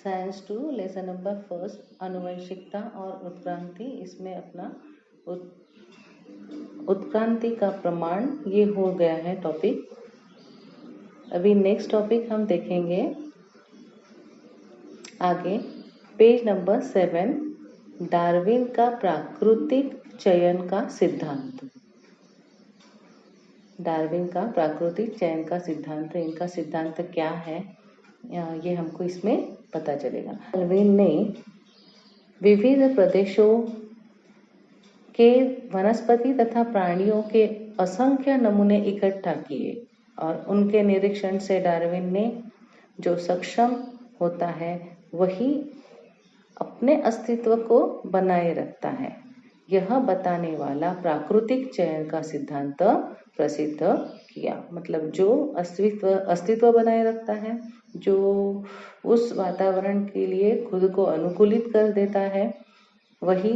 Science 2 lesson number first आनुवंशिकता और उत्क्रांति। इसमें अपना उत्क्रांति का प्रमाण ये हो गया है टॉपिक। अभी नेक्स्ट टॉपिक हम देखेंगे आगे, पेज नंबर 7, डार्विन का प्राकृतिक चयन का सिद्धांत। डार्विन का प्राकृतिक चयन का सिद्धांत, इनका सिद्धांत क्या है ये हमको इसमें पता चलेगा। डार्विन ने विविध प्रदेशों के वनस्पति तथा प्राणियों के असंख्य नमूने इकट्ठा किए और उनके निरीक्षण से डार्विन ने जो सक्षम होता है वही अपने अस्तित्व को बनाए रखता है, यह बताने वाला प्राकृतिक चयन का सिद्धांत प्रसिद्ध किया। मतलब जो अस्तित्व बनाए रखता है, जो उस वातावरण के लिए खुद को अनुकूलित कर देता है, वही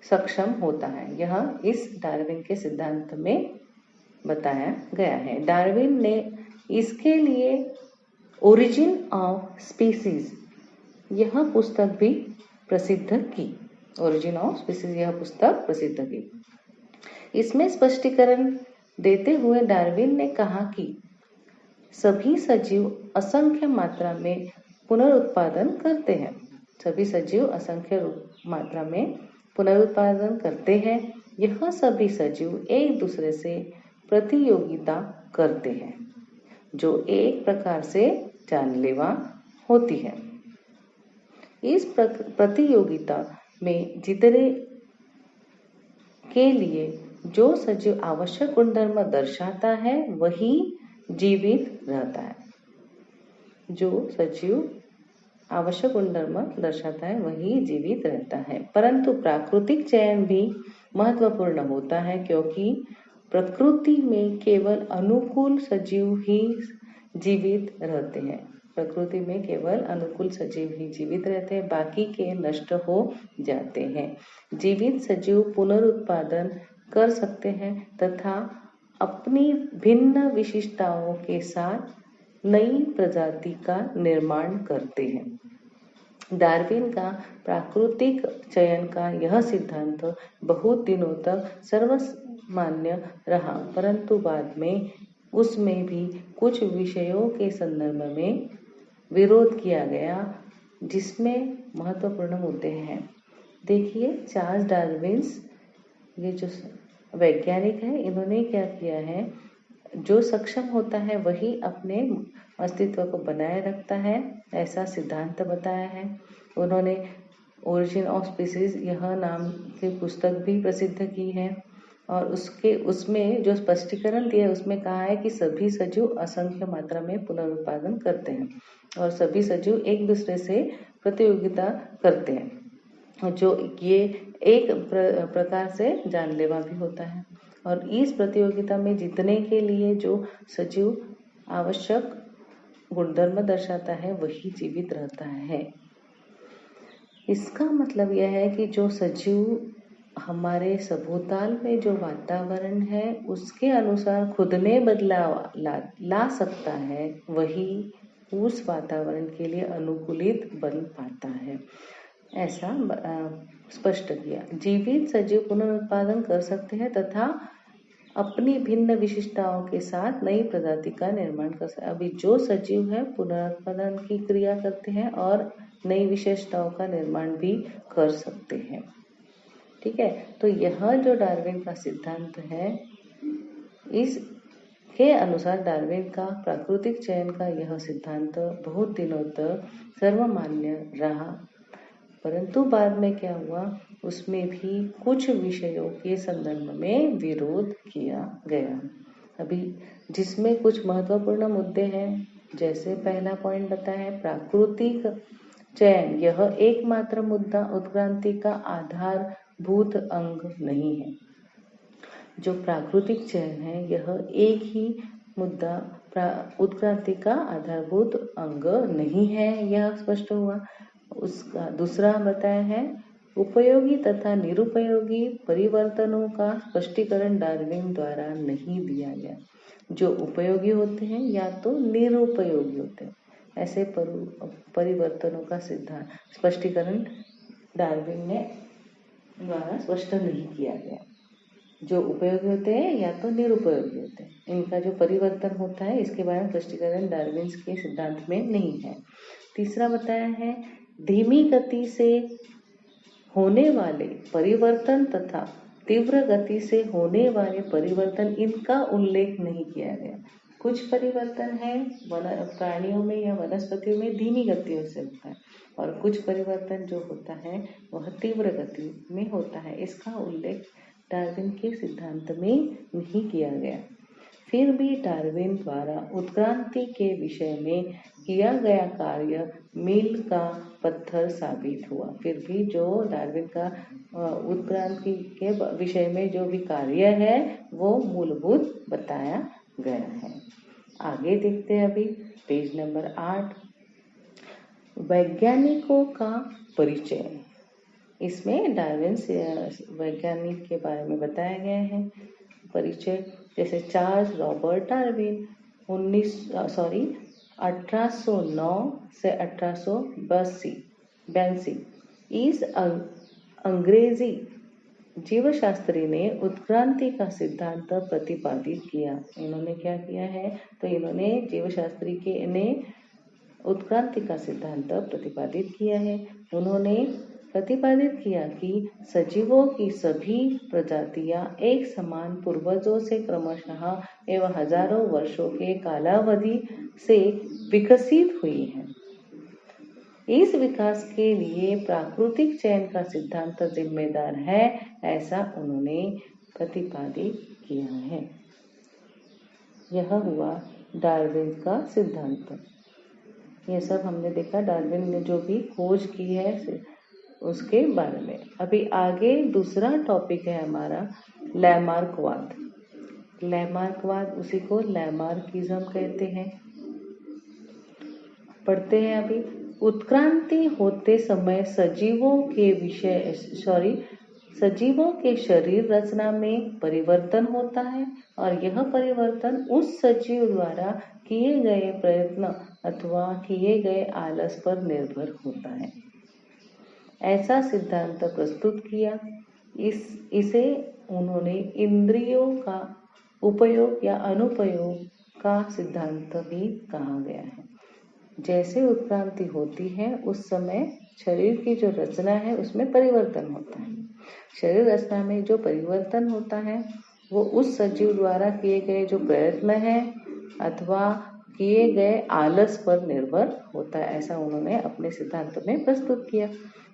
सक्षम होता है। यह इस डार्विन के सिद्धांत में बताया गया है। डार्विन ने इसके लिए ओरिजिन ऑफ स्पीसीज यह पुस्तक भी प्रसिद्ध की। ओरिजिन ऑफ स्पीसीज यह पुस्तक प्रसिद्ध की। इसमें स्पष्टीकरण देते हुए डार्विन ने कहा कि सभी सजीव असंख्य मात्रा में पुनरुत्पादन करते हैं। सभी सजीव असंख्य मात्रा में पुनरुत्पादन करते हैं। यह सभी सजीव एक दूसरे से प्रतियोगिता करते हैं, जो एक प्रकार से जानलेवा होती है। इस प्रतियोगिता में जीतने के लिए जो सजीव आवश्यक गुणधर्म दर्शाता है वही जीवित रहता है। जो सजीव आवश्यक गुणधर्म दर्शाता है वही जीवित रहता है। परंतु प्राकृतिक चयन भी महत्वपूर्ण होता है, क्योंकि प्रकृति में केवल अनुकूल सजीव ही जीवित रहते हैं। प्रकृति में केवल अनुकूल सजीव ही जीवित रहते हैं, बाकी के नष्ट हो जाते हैं। जीवित सजीव पुनरुत्पादन कर सकते हैं तथा अपनी भिन्न विशिष्टताओं के साथ नई प्रजाति का निर्माण करते हैं। डार्विन का प्राकृतिक चयन का यह सिद्धांत बहुत दिनों तक सर्वमान्य रहा, परंतु बाद में उसमें भी कुछ विषयों के संदर्भ में विरोध किया गया, जिसमें महत्वपूर्ण मुद्दे हैं। देखिए, चार्ल्स डार्विन ये जो वैज्ञानिक है, इन्होंने क्या किया है, जो सक्षम होता है वही अपने अस्तित्व को बनाए रखता है, ऐसा सिद्धांत बताया है। उन्होंने ओरिजिन ऑफ स्पीसीज यह नाम की पुस्तक भी प्रसिद्ध की है और उसमें जो स्पष्टीकरण दिया है उसमें कहा है कि सभी सजीव असंख्य मात्रा में पुनरुत्पादन करते हैं और सभी सजीव एक दूसरे से प्रतियोगिता करते हैं, जो ये एक प्रकार से जानलेवा भी होता है। और इस प्रतियोगिता में जीतने के लिए जो सजीव आवश्यक गुणधर्म दर्शाता है वही जीवित रहता है। इसका मतलब यह है कि जो सजीव हमारे सभोताल में जो वातावरण है उसके अनुसार खुद ने बदलाव ला सकता है, वही उस वातावरण के लिए अनुकूलित बन पाता है, ऐसा स्पष्ट किया। जीवित सजीव पुनरुत्पादन कर सकते हैं तथा अपनी भिन्न विशिष्टताओं के साथ नई प्रजाति का निर्माण कर सकते हैं। अभी जो सजीव है पुनरुत्पादन की क्रिया करते हैं और नई विशेषताओं का निर्माण भी कर सकते हैं। ठीक है, तो यह जो डार्विन का सिद्धांत है, इसके अनुसार डार्विन का प्राकृतिक चयन का यह सिद्धांत बहुत दिनों तक सर्वमान्य रहा, परंतु बाद में क्या हुआ, उसमें भी कुछ विषयों के संदर्भ में विरोध किया गया। अभी जिसमें कुछ महत्वपूर्ण मुद्दे हैं, जैसे पहला पॉइंट बताया है प्राकृतिक चयन यह एकमात्र मुद्दा उत्क्रांति का आधारभूत अंग नहीं है। जो प्राकृतिक चयन है यह एक ही मुद्दा उत्क्रांति का आधारभूत अंग नहीं है, यह स्पष्ट हुआ। उसका दूसरा बताया है उपयोगी तथा निरुपयोगी परिवर्तनों का स्पष्टीकरण डार्विन द्वारा नहीं दिया गया। जो उपयोगी होते हैं या तो निरुपयोगी होते हैं। ऐसे परिवर्तनों का सिद्धांत स्पष्टीकरण डार्विन ने द्वारा स्पष्ट नहीं किया गया। जो उपयोगी होते हैं या तो निरुपयोगी होते हैं, इनका जो परिवर्तन होता है इसके बारे में स्पष्टीकरण डार्विन के सिद्धांत में नहीं है। तीसरा बताया है धीमी गति से होने वाले परिवर्तन तथा तीव्र गति से होने वाले परिवर्तन, इनका उल्लेख नहीं किया गया। कुछ परिवर्तन है प्राणियों में या वनस्पतियों में धीमी गतियों से होता है और कुछ परिवर्तन जो होता है वह तीव्र गति में होता है, इसका उल्लेख डार्विन के सिद्धांत में नहीं किया गया। फिर भी डार्विन द्वारा उत्क्रांति के विषय में किया गया कार्य मील का पत्थर साबित हुआ। फिर भी जो डार्विन का उत्क्रांति के विषय में जो भी कार्य है वो मूलभूत बताया गया है। आगे देखते हैं अभी पेज नंबर 8, वैज्ञानिकों का परिचय। इसमें डार्विन से वैज्ञानिक के बारे में बताया गया है। परिचय जैसे चार्ल्स रॉबर्ट डार्विन 1809 से 1882 इस अंग्रेजी जीवशास्त्री ने उत्क्रांति का सिद्धांत प्रतिपादित किया। इन्होंने क्या किया है, तो इन्होंने जीवशास्त्री के ने उत्क्रांति का सिद्धांत प्रतिपादित किया है। उन्होंने प्रतिपादित किया कि सजीवों की सभी प्रजातियां एक समान पूर्वजों से क्रमशः एवं हजारों वर्षों के कालावधि से विकसित हुई हैं। इस विकास के लिए प्राकृतिक चयन का सिद्धांत जिम्मेदार है, ऐसा उन्होंने प्रतिपादित किया है। यह हुआ डार्विन का सिद्धांत। यह सब हमने देखा डार्विन ने जो भी खोज की है उसके बारे में। अभी आगे दूसरा टॉपिक है हमारा लैमार्कवाद। लैमार्कवाद, उसी को लैमार्किज्म कहते हैं। पढ़ते हैं अभी। उत्क्रांति होते समय सजीवों के शरीर रचना में परिवर्तन होता है और यह परिवर्तन उस सजीव द्वारा किए गए प्रयत्न अथवा किए गए आलस पर निर्भर होता है। ऐसा सिद्धांत प्रस्तुत किया। इसे उन्होंने इंद्रियों का उपयोग या अनुपयोग का सिद्धांत भी कहा गया है। जैसे उत्क्रांति होती है उस समय शरीर की जो रचना है उसमें परिवर्तन होता है। शरीर रचना में जो परिवर्तन होता है वो उस सजीव द्वारा किए गए जो प्रयत्न है अथवा किए गए आलस पर निर्भर होता है, ऐसा उन्होंने अपने सिद्धांत में प्रस्तुत किया।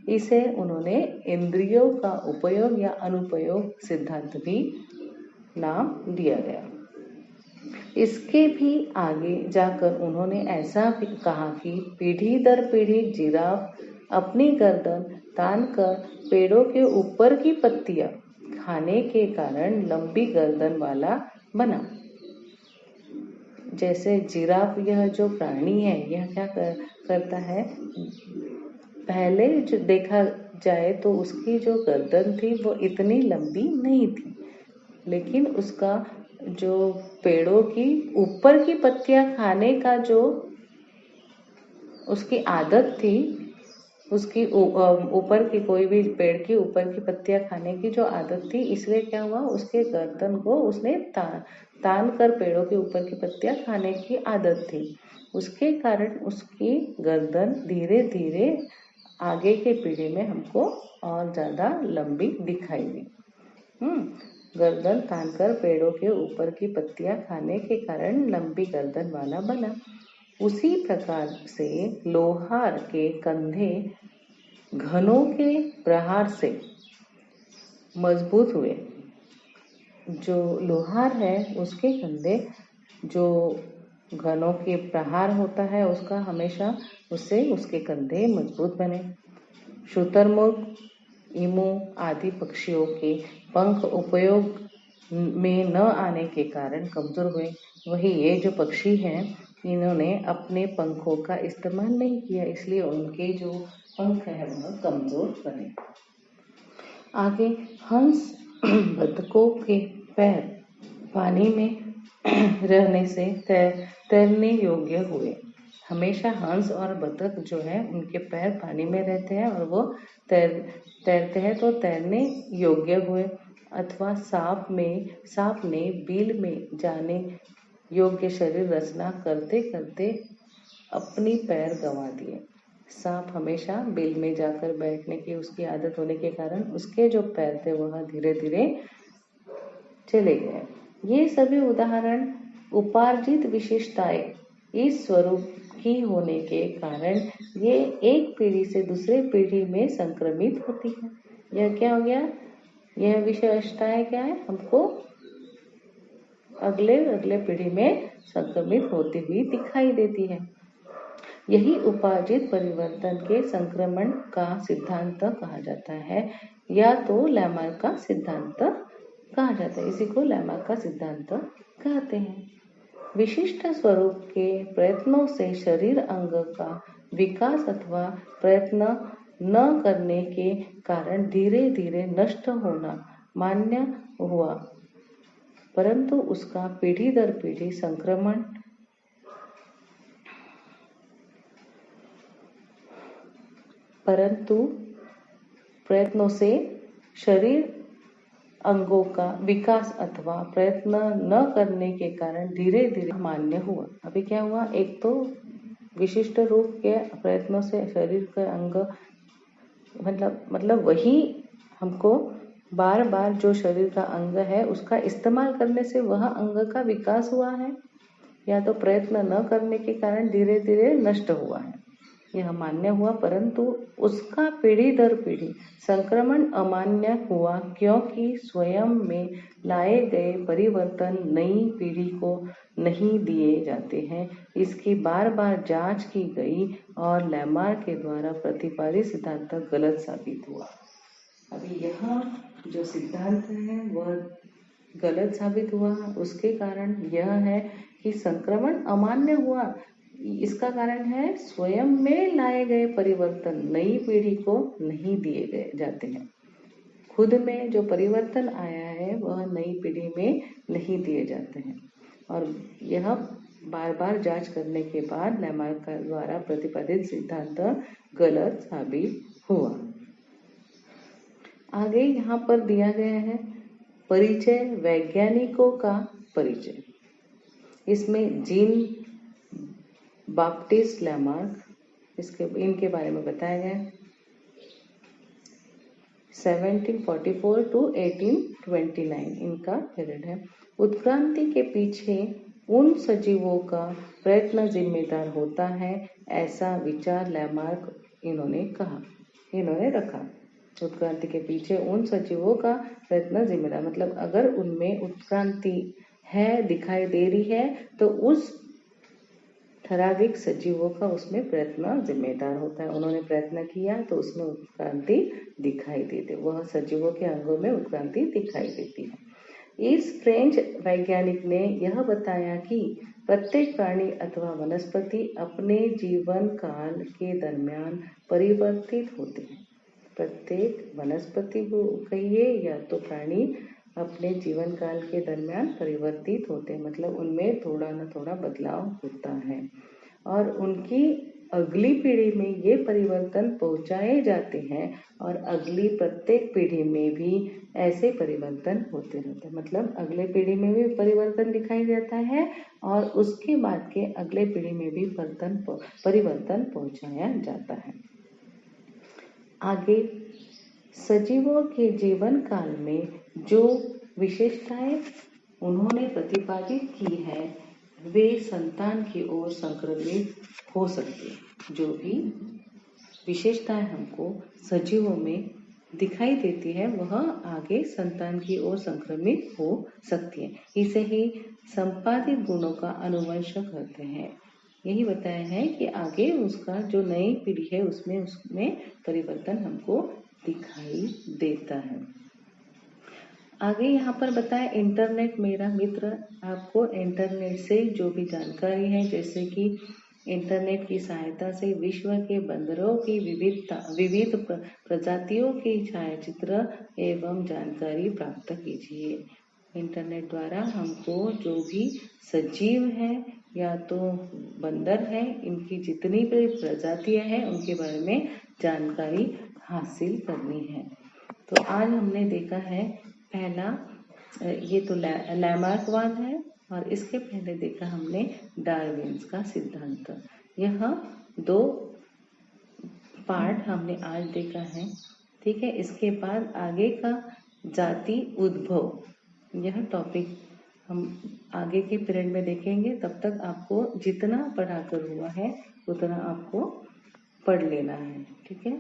इसे उन्होंने इंद्रियों का उपयोग या अनुपयोग सिद्धांत भी नाम दिया गया। इसके भी आगे जाकर उन्होंने ऐसा भी कहा कि पीढ़ी दर पीढ़ी जिराफ अपनी गर्दन तानकर पेड़ों के ऊपर की पत्तियां खाने के कारण लंबी गर्दन वाला बना। जैसे जिराफ, यह जो प्राणी है यह क्या करता है, पहले जो देखा जाए तो उसकी जो गर्दन थी वो इतनी लंबी नहीं थी, लेकिन उसका जो पेड़ों की ऊपर की पत्तियां खाने का जो उसकी आदत थी, उसकी ऊपर की कोई भी पेड़ की ऊपर की पत्तियां खाने की जो आदत थी, इसलिए क्या हुआ, उसके गर्दन को उसने तान कर पेड़ों के ऊपर की पत्तियां खाने की आदत थी। उसके कारण उसकी गर्दन धीरे धीरे आगे के पीढ़ी में हमको और ज्यादा लंबी दिखाई दी। गर्दन तानकर पेड़ों के ऊपर की पत्तियां खाने के कारण लंबी गर्दन वाला बना। उसी प्रकार से लोहार के कंधे घनों के प्रहार से मजबूत हुए। जो लोहार है उसके कंधे जो घनों के प्रहार होता है उसका हमेशा उससे उसके कंधे मजबूत बने। शुतुरमुर्ग, ईमू आदि पक्षियों के पंख उपयोग में न आने के कारण कमजोर हुए। वही ये जो पक्षी हैं इन्होंने अपने पंखों का इस्तेमाल नहीं किया, इसलिए उनके जो पंख है वह कमजोर बने। आगे हंस बतखों के पैर पानी में रहने से तैरने योग्य हुए। हमेशा हंस और बतख जो है उनके पैर पानी में रहते हैं और वो तैरते हैं तो तैरने योग्य हुए, अथवा सांप ने बिल में जाने योग्य शरीर रचना करते करते अपनी पैर गंवा दिए। सांप हमेशा बिल में जाकर बैठने की उसकी आदत होने के कारण उसके जो पैर थे वह धीरे धीरे चले गए। ये सभी उदाहरण उपार्जित विशेषताएं इस स्वरूप की होने के कारण ये एक पीढ़ी से दूसरे पीढ़ी में संक्रमित होती है। यह क्या हो गया? यह विशेषताएं क्या है? हमको अगले पीढ़ी में संक्रमित होती हुई दिखाई देती है। यही उपार्जित परिवर्तन के संक्रमण का सिद्धांत कहा जाता है, या तो लैमार्क का सिद्धांत कहा जाता है। इसी को लैमार्क का सिद्धांत कहते हैं। विशिष्ट स्वरूप के प्रयत्नों से शरीर अंग का विकास अथवा प्रयत्न न करने के कारण धीरे धीरे नष्ट होना मान्य हुआ, परंतु उसका पीढ़ी दर पीढ़ी संक्रमण प्रयत्नों से शरीर अंगों का विकास अथवा प्रयत्न न करने के कारण धीरे धीरे मान्य हुआ। अभी क्या हुआ? एक तो विशिष्ट रूप के प्रयत्नों से शरीर के अंग मतलब वही हमको बार बार जो शरीर का अंग है उसका इस्तेमाल करने से वह अंग का विकास हुआ है, या तो प्रयत्न न करने के कारण धीरे धीरे नष्ट हुआ है, यह मान्य हुआ, परंतु उसका पीढ़ी दर पीढ़ी संक्रमण अमान्य हुआ, क्योंकि स्वयं में लाए गए परिवर्तन नई पीढ़ी को नहीं दिए जाते हैं। इसकी बार बार जांच की गई और लैमार्क के द्वारा प्रतिपादित सिद्धांत गलत साबित हुआ। अभी यह जो सिद्धांत है वह गलत साबित हुआ, उसके कारण यह है कि संक्रमण अमान्य हुआ। इसका कारण है स्वयं में लाए गए परिवर्तन नई पीढ़ी को नहीं दिए गए जाते हैं। खुद में जो परिवर्तन आया है वह नई पीढ़ी में नहीं दिए जाते हैं, और यह बार बार जांच करने के बाद लैमार्क द्वारा प्रतिपादित सिद्धांत गलत साबित हुआ। आगे यहाँ पर दिया गया है परिचय, वैज्ञानिकों का परिचय। इसमें जीन बाप्टिस्ट लैमार्क इनके बारे में बताया गया है। 1744 to 1829 इनका पीरियड है। उत्क्रांति के पीछे उन सजीवों का प्रयत्न जिम्मेदार होता है, ऐसा विचार लैमार्क इन्होंने रखा। उत्क्रांति के पीछे उन सजीवों का प्रयत्न जिम्मेदार, मतलब अगर उनमें उत्क्रांति है दिखाई दे रही है तो उस ठराविक सजीवों का उसमें प्रयत्न जिम्मेदार होता है। उन्होंने प्रयत्न किया तो उसमें उत्क्रांति दिखाई देती, वह सजीवों के अंगों में उत्क्रांति दिखाई देती है। इस फ्रेंच वैज्ञानिक ने यह बताया कि प्रत्येक प्राणी अथवा वनस्पति अपने जीवन काल के दरमियान परिवर्तित होते हैं। प्रत्येक वनस्पति को कहिए या तो प्राणी अपने जीवन काल के दरमियान परिवर्तित होते हैं, मतलब उनमें थोड़ा न थोड़ा बदलाव होता है, और उनकी अगली पीढ़ी में ये परिवर्तन पहुंचाए जाते हैं, और अगली प्रत्येक पीढ़ी में भी ऐसे परिवर्तन होते रहते हैं। मतलब अगले पीढ़ी में भी परिवर्तन दिखाई देता है और उसके बाद के अगले पीढ़ी में भी परिवर्तन पहुंचाया जाता है। आगे सजीवों के जीवन काल में जो विशेषताएं उन्होंने प्रतिपादित की है वे संतान की ओर संक्रमित हो सकती है। जो भी विशेषताएं हमको सजीवों में दिखाई देती है वह आगे संतान की ओर संक्रमित हो सकती है। इसे ही संपादित गुणों का अनुवंश कहते हैं। यही बताया है कि आगे उसका जो नई पीढ़ी है उसमें परिवर्तन हमको दिखाई देता है। आगे यहाँ पर बताया इंटरनेट मेरा मित्र। आपको इंटरनेट से जो भी जानकारी है, जैसे कि इंटरनेट की सहायता से विश्व के बंदरों की विविध प्रजातियों की छायाचित्र एवं जानकारी प्राप्त कीजिए। इंटरनेट द्वारा हमको जो भी सजीव है या तो बंदर है, इनकी जितनी भी प्रजातियां हैं उनके बारे में जानकारी हासिल करनी है। तो आज हमने देखा है पहला, ये तो लैमार्कवाद है, और इसके पहले देखा हमने डार्विन्स का सिद्धांत। यह 2 पार्ट हमने आज देखा है। ठीक है, इसके बाद आगे का जाति उद्भव, यह टॉपिक हम आगे के पीरियड में देखेंगे। तब तक आपको जितना पढ़ाकर हुआ है उतना आपको पढ़ लेना है। ठीक है।